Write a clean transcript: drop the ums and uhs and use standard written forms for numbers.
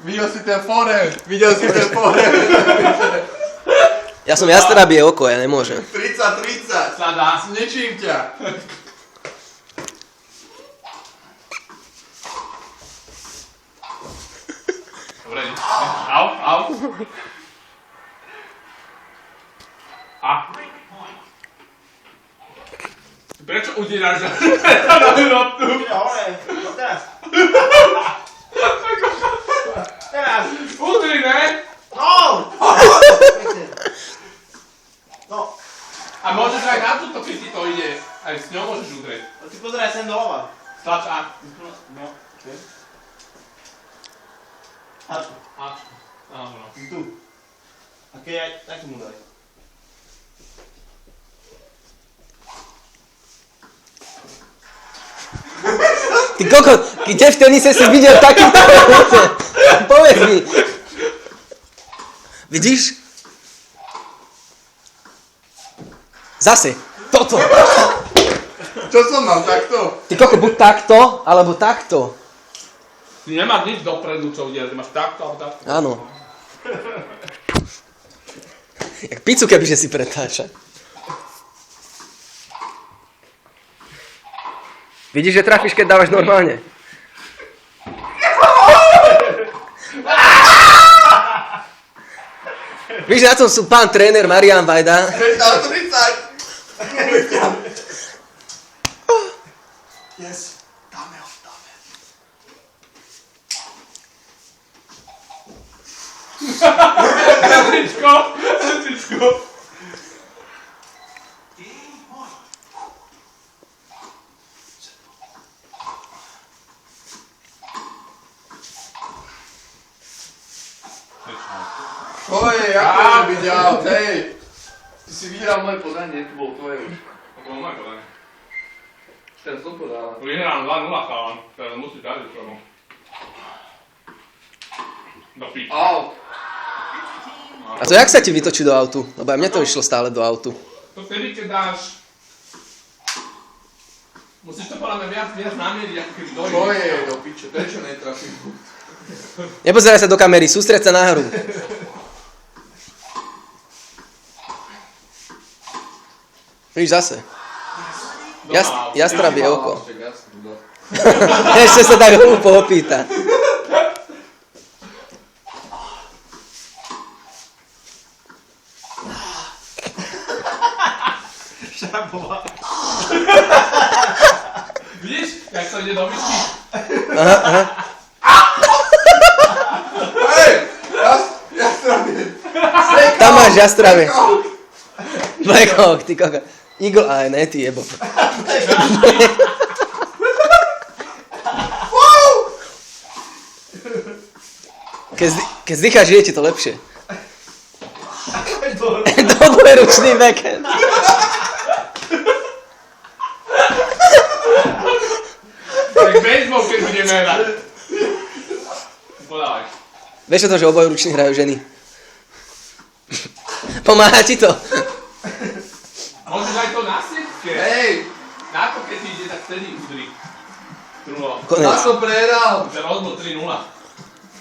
Videl si ten forehand. Ja som jastrabie oko, ja nemôžem. 30-30. Sa dá. Snečím ťa. Dobre, au. A. Prečo udíraš na minútu? Ide hore, no teraz. Teraz. Udri, ne? No! No. A môžeš aj na túto, keď ti to ide. Aj s ňou môžeš udrieť. No ty pozeraj sem dolova. Tlač A. No, okay. Háčku. Ačko. Áno. Tu. A keď aj taký mu daj. Ty kokot, kde v tenise si videl takýto ruce? Povedz mi. Vidíš? Zase, toto. Čo som mal takto? Ty kokot, buď takto, alebo takto. Ty nemáš nič dopredu, čo udierať. Ty máš takto alebo takto. Áno. Jak pizzu, kebyže si pretáča. Vidíš, že trafíš, keď dávaš normálne. Víš, na tom sú pán tréner Marián Vajda. 30. Yes. Dáme ho. Sestričko. Oj, ako byť out, hej. Ty si vyhral moje podanie, to bolo tvoje už. To bolo moje podanie. Teraz som podávam. Vyhrám 2-0 chávam. Teraz musíš dať už tomu. Do piči. Out. A to jak sa ti vytočí do autu? Lebo aj mne to išlo stále do autu. To vtedy, keď dáš... Musíš to podľa mňa viac namieriť, ako keď dojde. Čo je do piče, prečo netrafím? Nepozeraj sa do kamery, sústreď sa na hru. Víš, zase. Jastrabie oko. Ešte sa tak hlúpo opýta. Šrabová. Vidíš, jak to ide do myšky? Aha. Hej, jastrabie. Tam máš jastrabie. Black Hawk, ty koko. Eagle Eye, ne, ty jebo. Keď zdycháš, je ti to lepšie. To dvojručný backhand. Tak baseball, keď budeme hrať. Podávaj. Vieš o to, že obojručný hrajú ženy? Pomáha ti to? Môžeš aj to na sietke. Hej, Na to, keď ti ide, tak vtedy udri. 3-0. Konec. ja som prehral. Ten rozbol 3-0.